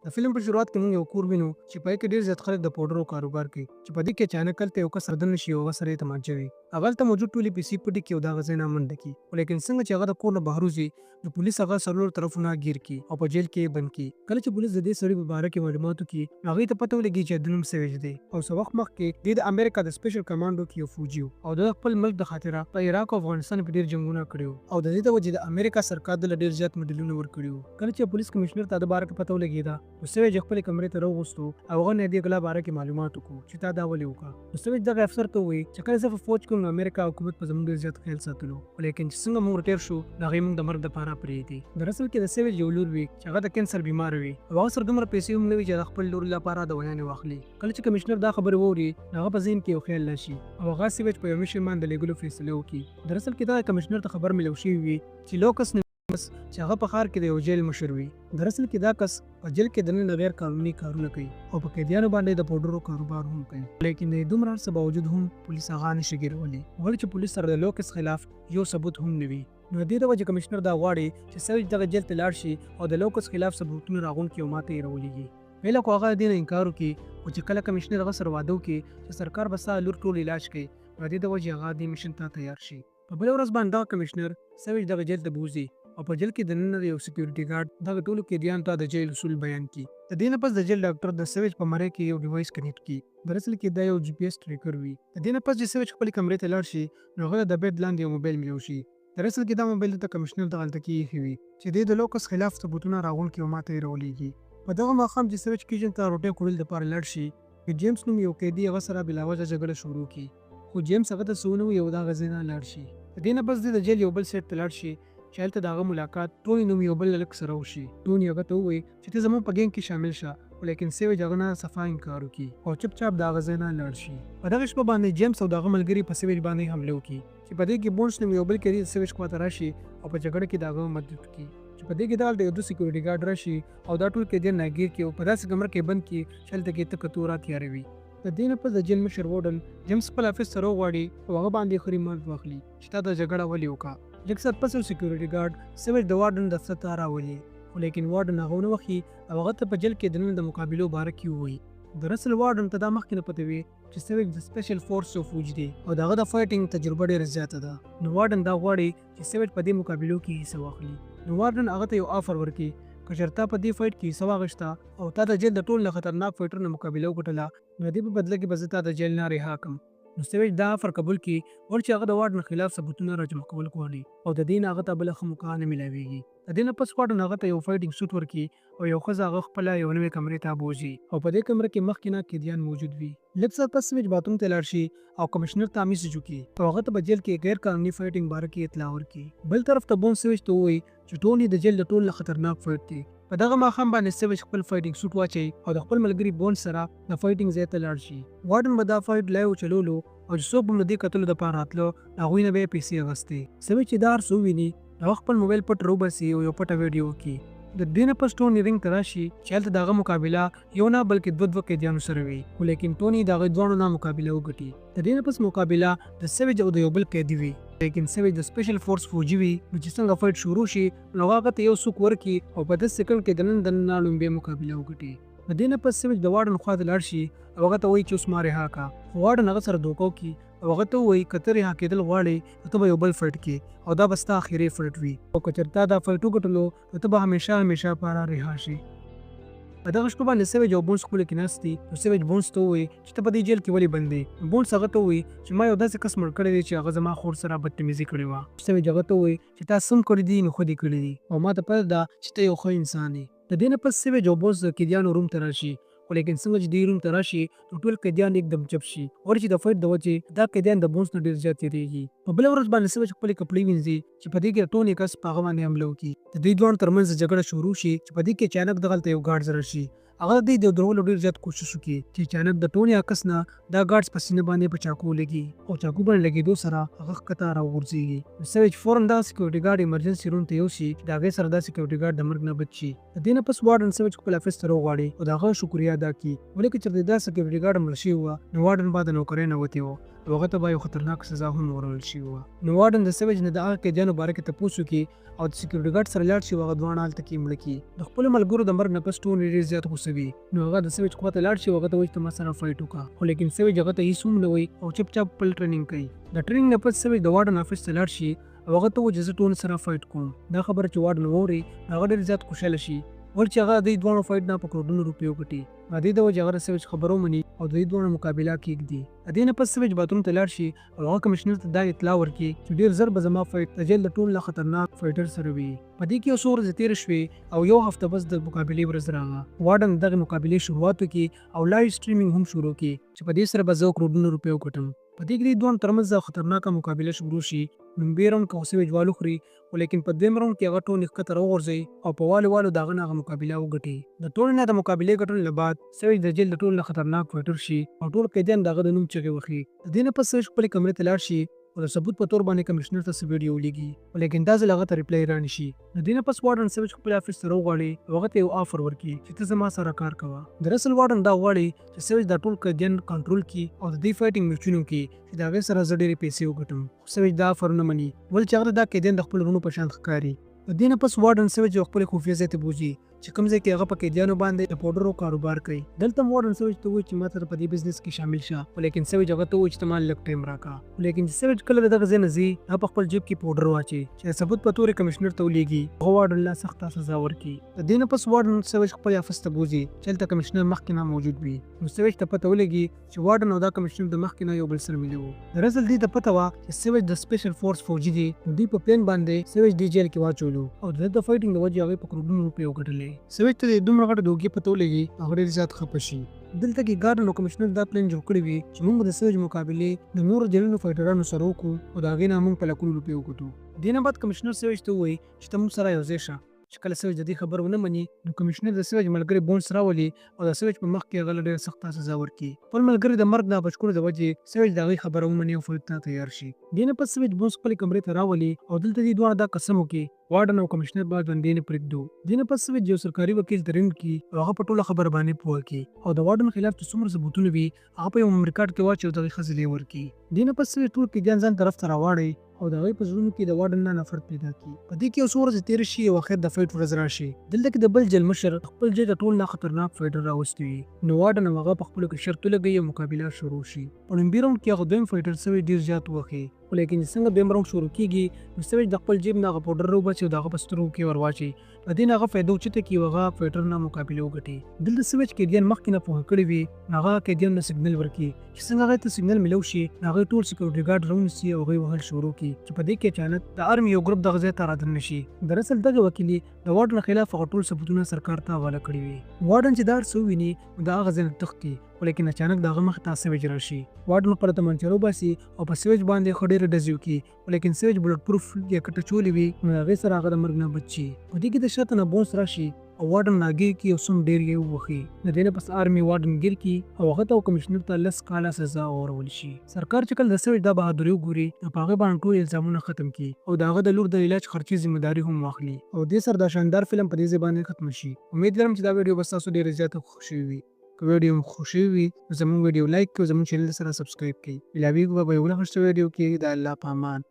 د فلم په شروعات کې موږ یو کور وینو چې په کې ډیر زیات خلک د پاوډرو کاروبار کوي چې په دې کې اچانک هلته یو کس ردن شي او هغه سره یې تمانچه وي. هغلته موجود ټولې پیسې پټې کړي او د هغه ځای نه منډه کړي. خو لیکن څنګه چې هغه د کور نه بهر وځي نو پولیس هغه څلورو طرفونه ګیر کړي او په جیل کې یې بند کړي. کله چې پولیس د دې سړي په باره کې معلومات وکړي نو هغوی ته پته ولګي چې د نوم سویچ دی او څه وخت مخکې د امریکا د سپیشل کمانډو کې یو فوجي او د خپل ملک د خاطره په عراق او افغانستان په ډیر جنگونه کړي او د دې د وجې د امریکا سرکار د ډیر زیات مډالونه ورکړي. کله چې پولیس کمشنر ته د باره کې پته ولګېده نو سویچ خپل کمرې ته راوغوښتو او هغه نه دې غلا باره کې معلومات وکړو چې تا دا ولې وکړه. نو سویچ دغه افسر ته وویل چې کله زه په فوج کې وم نو امریکا حکومت په زموږ ډېر زیات خیال ساتلو خو لیکن چې څنګه موږ ورتېر شو نو هغې موږ د مرګ دپاره پرېږدي. دراصل کې د سویچ یو لور وي چې هغه د کینسر بیمار وي او هغه سره دومره پیسې هم نه وي چې د خپل لور لپاره دوايانې واخلي. کله چې کمشنر دا خبرې واوري نو هغه په ذهن کې یو خیال راشي او هغه سویچ په یو مشن باندې لېږلو فیصله وکړي. دراصل کې دا کمشنر ته خبر ملو شوی وي چې لوکس چې هغه په ښار کې د یو جیل مشر وي. دراصل کې دا کس په جیل کې دننه غیر قانوني کارونه کوي او په قیدیانو باندې د پاوډرو کاروبار هم کوي. لیکن د دومره څه باوجود هم پولیس هغه نشي ګیرولای ولې چې پولیس سره د لوکس خلاف یو ثبوت هم نه وي. نو د دې د وجې کمشنر دا غواړي چې سویچ دغه جیل ته لاړ شي او د لوکس خلاف ثبوتونه راغونډ کړي او ماته یې راولېږي. بله خو هغه د دې نه انکار وکړي خو چې کله کمشنر هغه سره واده وکړي چې سرکار به ستا لور ټول علاج کوي نو د دې د وجې هغه دې مشن ته تیار شي. په بله ورځ باندې دغه کمشنر سویچ دغه جیل ته بوځي او په جیل کې دننه یو سکیورټي ګارډ دغه ټولو قیدیانو ته د جیل اصول بیان کړي. د دې نه پس د جیل ډاکټر د سویچ په مرۍ کې یو ډیوایس کنیکټ کړي. دراصل کې دا یو جی پی ایس ټریکر وي. د دې نه پس چې سویچ خپل کمرې ته لاړ شي نو هغه د بیډ لاندې یو موبایل ملو شي. دراصل کې دا موبایل ته کمشنر دغلته کې ایښی وي چې د لوکس خلاف ثبوتونه راغونډ کړي او ماته یې راولېږي. په دغه ماښام چې سویچ کیچن ته روټۍ خوړلو دپاره لاړ شي چې جیمز نوم یو قیدي هغه سره بلاوجه جګړه شروع کړي خو جیمز هغه ته څه ونه وایي او د هغه ځای نه لاړ شي. د دې نه پس د جیل یو بل سایډ ته لاړ شي چې هلته د هغه ملاقات ټوني نوم یو بل هلک سره وشي. ټوني هغه ته ووایي چې ته زموږ په ګینګ کې شامل شه خو لیکن سویچ هغه نه صفا انکار وکړي او چپچاپ د هغه ځای نه لاړ شي. په دغه شپه باندې جیمز او د هغه ملګري په سویچ باندې حمله وکړي چې په دې کې بونس نوم یو بل قیدي د سویچ خواته راشي او په جګړه کې د هغه مدد وکړي چې په دې کې دغلته یو 2 سکیورټي ګارډ راشي او دا ټول قیدیان ناګیر کړي او په داسې کمره کې بند کړي چې هلته کې تکه توره تیاره وي. د دې نه پس د جیل مشر وارډن جیمز خپل افیس ته راوغواړي او هغه باندې خري مرګ واخلي چې تا دا جګړه ولې وکړه. لږ ساعت پس یو سکیورټي ګارډ سویچ د وارډن دفتر ته راولي خو لیکن وارډن هغه ونه وخي او هغه ته په جیل کې دننه د مقابلو باره کې ووایي. دراصل وارډن ته دا مخکې نه پته وي چې سویچ د سپیشل فورس یو فوج دی او د هغه د فایټینګ تجربه ډېره زیاته ده. نو وارډن دا غواړي چې سویچ په دې مقابلو کې حصه واخلي. نو وارډن هغه ته یو آفر ورکړي که چېرته په دې فایټ کې حصه واخیسته او تا د جیل د ټول نه خطرناک فایټر نه مقابله وګټله نو د دې په بدله کې به زه تا د جیل نه رها کړم. نو سویچ دا آفر قبول کړي ور چې هغه د وارډن خلاف ثبوتونه راجمع کول غواړي او د دې نه هغه ته بله ښه موقع نه میلاویږي. د دې نه پس وارډن هغه ته یو فایټینګ سوټ ورکړي او یو ښځه هغه خپله یو نوې کمرې ته بوځي او په دې کمره کې مخکې نه قیدیان موجود وي. لږ ساعت پس سویچ باتروم ته لاړ شي او کمشنر ته میسج وکړي او هغه ته په جیل کې غیر قانوني فایټینګ باره کې اطلاع ورکړي. بل طرف ته بون سویچ ته ووایي چې ټوني د جیل د ټول نه خطرناک فایټ دی. په دغه ماښام باندې سویچ خپل فایټینګ سوټ واچوي او د خپل ملګري بون سره د فایټینګ ځای ته لاړ شي. وارډن به دا فایټ لایو چلولو او چې څوک به هم د دې کتلو دپاره راتلو هغوی نه به یې پیسې اخیستې. سویچ چې دا هر څه وویني هغه خپل موبایل پټ راوباسي او یو پټه ویډیو وکړي. د دې نه پس ټوني رینګ ته راشي چې هلته د هغه مقابله یو نه بلکې دوه قیدیانو سره وي خو لیکن ټوني د هغوی دواړو نه مقابله وګټي. د دې نه پس مقابله د سویچ او د یو بل قیدي وي لیکن سویچ د سپیشل فورس فوجي وي نو چې څنګه فایټ شروع شي نو هغه ته یو څوک ورکړي او په 10 سکند کې دننه لومبۍ مقابله وګټي. د دې نه پس سویچ د وارډن خواته لاړ شي او هغه ته وایي چې اوس ما رها کړه خو وارډن هغه سره دوکه وکړي او هغه ته ووایي که ته رها کېدل غواړې نو ته به یو بل فایټ کې او دا به ستا اخري فایټ وي او که چېرته دا فایټ وګټلو نو ته به همیشه لپاره رها شي. په دغه شپه باندې سویچ او بونس کور کې ناست دي نو سویچ بونس ته ووایي چې ته په دې جیل کې ولې بند دی. بونس هغه ته ووایي چې ما یو داسې کس مړ کړی دی چې هغه زما خور سره بدتمیزي کړې وه. سویچ هغه ته ووایي چې تا څه کړي دي نو ښه دې کړي دي او ما ته پته ده چې ته یو ښه انسان یې. د دې نه پس سویچ او بونس د قیدیانو روم ته راشي خو لیکن څنګه چې دې روم ته راشي نو ټول قیدیان یکدم چپ شي ولې چې د فایټ د وجې دا قیدیان د بونس نه ډېر زیات تېرېږي. په بله ورځ باندې سویچ خپلې کپړې وینځي چې په دې کې د ټوني کس په هغه باندې حمله وکړي. د دوی دواړو ترمنځ جګړه شروع شي چې په دې کې اچانک دغلته یو ګارډ زره شي. هغه د دې د درولو ډېر زیات کوشش وکړي چې اچانک د ټوني عکس نه دا ګارډز په سینه باندې په چاقو لګي او چاقو باندې لګېدو سره هغه ښکته راوغورځېږي. نو سویچ فوراً دغه سکیورټي ګارډ ایمرجنسي روم ته یوسي چې د هغې سره دا سکیورټي ګارډ د مرګ نه بچ شي. د دې نه پس وارډن سویچ خپل افیس ته راوغواړي او د هغه شکریه ادا کړي ولې که چېرته دا سکیورټي ګارډ مړ شوی وه نو وارډن به د نوکرۍ نه وتی و هغه ته به یو خطرناک سزا هم ورکړل شوې وه. نو وارډن د سویچ نه د هغه قیدیانو باره کې تپوس وکړي او د سکیورټي ګارډ سره لاړ شي او هغه دواړه هلته کې مړه کړي. د خپلو ملګرو د مرګ نه پس ټول ډېر زیات غوسه وي. نو هغه د سویچ خواته لاړ شي او هغه ته وایي ته ما سره فایټ وکړه، خو لیکن سویچ هغه ته هېڅ هم نه وایي او چپ چاپ خپل ټریننګ کوي. د ټریننګ نه پس سویچ د وارډن افیس ته لاړ شي او هغه ته وایي چې زه ټول سره فایټ کوم. دا خبره چې وارډن واوري هغه ډېر زیات خوشحاله شي ول چې هغه د دې دواړو فایټ نه په کروڑونو روپیو ګټي. د دې د وجې هغه د سویچ خبره ومني او د دې دواړو مقابله کېږدي. د دې نه پس سویچ باتروم ته لاړ شي او هغه کمشنر ته دا اطلاع ورکړي چې ډېر ژر به زما فایټ د جیل د ټولو نه خطرناک فایټر سره وي. په دې کې یو څو ورځې تېرې شوې او یو هفته بس د مقابلې ورځ راغله. وارډن دغې مقابلې شروعات وکړي او لایو سټریمینګ هم شروع کړي چې په دې سره به زه کروڑونو روپیو ګټم. په دې کې د دواړو ترمنځ خطرناکه مقابله شروع شي. لومبی راوند کې خو سویچ والو خوري خو لیکن په دویم راوند کې هغه ټول ښکته راوغورځوي او په والو د هغه نه هغه مقابله وګټي. د ټولو نه د مقابلې ګټلو نه بعد سویچ د جیل د ټولو نه خطرناک فایټر شي او ټول قیدیان د هغه د نوم چغې وهي. د دې نه پس سویچ خپلې کمرې ته لاړ شي او د ثبوت په تور باندې کمشنر ته څه ویډیو ولیږي خو لیکن دا ځل هغه ته ریپلای رانشي. د دې نه پس وارډن سویچ خپل افیس ته راوغواړي او هغه ته یو آفر ورکړي چې ته زما سره کار کوه. دراصل وارډن دا غواړي چې سویچ دا ټول قیدیان کنټرول کړي او د دې فایټینګ میچونو کې چې د هغې سره زه ډېرې پیسې وګټم. خو سویچ دا آفر نه مني ول چې هغه دا قیدیان د خپل وروڼو په شان ښکاري. د دې نه پس وارډن سویچ یو خپل خفیه ځای ته بوځي چې کوم ځای کې هغه په قیدیانو باندې د پاوډرو کاروبار کوي. دلته وارډن سویچ ته وایي چې ما ته په دې بزنس کې شامل شه خو لیکن سویچ هغه ته وایي چې ته ما لږ ټایم راکړه. خو لیکن چې سویچ کله د دغه ځای نه ځي هغه په خپل جیب کې پاوډر واچوي چې د ثبوت په تور کمشنر ته ولیږي. هغه وارډن لا سخته سزا ورکړي. د دې نه پس وارډن سویچ خپل افیس ته بوځي چې هلته کمشنر مخکې نه موجود وي. نو سویچ ته پته ولګي چې وارډن او دا کمشنر د مخکې نه یو بل سره ملي وو. دراصل دې ته پته وه چې سویچ د سپیشل فورس فوجي دي. نو دوی په پلین باندې سویچ دې جیل کې واچولو او د فایټینګ د وجې هغې په کروڑونو روپیو ګټلې. سویچ ته د دومره غټه دوکې پته ولګي هغه ډېر زیات خفه شي. دلته کې ګارډن او کمشنر دا پلان جوړ کړی وي چې موږ د سویچ مقابلې د نورو جیلونو فایټرانو سره وکړو او د هغې نه موږ په لکونو روپیو وګټو. دې نه بعد کمشنر سویچ ته ووایي چې ته موږ سره یو ځای شه. چې کله سویچ د دې خبر ونه مني نو کمشنر د سویچ ملګری بونس راولي او د سویچ په مخ کې هغه له ډېره سخته سزا ورکړي. خپل ملګري د مرګ نه بچ کړو د وجې سویچ د هغې خبره ومني او فایټ ته تیار شي. دې نه پس سویچ بونس خپلې کمرې ته راولي او دلته دې دواړه دا قسم وکړي وارډن او کمشنر به ژوندي نه پرېږدو. دې نه پس سویچ یو سرکاري وکیل ترین کړي او هغه په ټوله خبره باندې پوه کړي او د وارډن خلاف چې څومره ثبوتونه وي هغه په یو میموري کارډ کې واچوي او دغې ښځې له یې ورکړي. دې نه پس سویچ ټول قیدیان ځان طرف ته راواړوي او د هغې په زړونو کې د وارډن نه نفرت پیدا کړي. په دې کې یو څو ورځې تېرې شي او اخر د فایټ ورځ راشي. دلته کې د بل جیل مشر خپل جیل د ټول نه خطرناک فایټر راوستی وي. نو وارډن او هغه په خپلو کې شرط ولګوي او مقابله شروع شي. په لومبي راوند کې هغه دویم فایټر سویچ ډېر زیات ووهي خو لیکن چې څنګه دویم راوند شروع کېږي نو سویچ د خپل جیب نه هغه پاوډر راوباسي او د هغه په سترګو کې ور واچوي. په دې نه هغه فایده اوچته کړي او هغه فایټر نه مقابله وګټي. دلته سویچ قیدیان مخکې نه پوهه کړي وي نو هغه قیدیانو ته سګنل ورکړي چې څنګه هغې ته سګنل میلو شي نو هغې ټول سکیورټي ګارډ راونیسي او هغې وهل شروع کړي چې په دې کې اچانک د ارمي یو ګروپ دغه ځای ته رادننه شي. دراصل دغه وکیل د وارډن خلاف هغه ټول ثبوتونه سرکار ته حواله کړي وي. وارډن چې دا هر څه وویني نو د هغه ځای نه تښتي خو لیکن اچانک د هغه مخې ته سویچ راشي. وارډن خپله تومانچه راوباسي او په سویچ باندې ښه ډېرې ډزې وکړي خو لیکن سویچ بلډ پروف یا کټه چولې وي نو د هغې سره هغه د مرګ نه بچ شي. په دې کې د شاته نه بونس راشي او وارډن راګیر کړي او سم ډېر یې ووهي. د دې نه پس آرمي وارډن ګیر کړي او هغه ته او کمشنر ته 10 کاله سزا ورول شي. سرکار چې کله د سویچ دا بهادري وګوري نو په هغې باندې ټول الزامونه ختم کړي او د هغه د لور د علاج خرچي ذمهداري هم واخلي او دې سره دا شاندار فلم په دې ځای باندې ختم شي. امید لرم چې دا ویډیو به ستاسو ډېره زیاته خوښ شوې وي. که ویډیو مو خوښ شوی وي نو زموږ ویډیو لایک کړئ او زموږ چینل سره سبسکرایب کړئ. ملاویږو به یو بله ښه ویډیو کې. د الله په امان.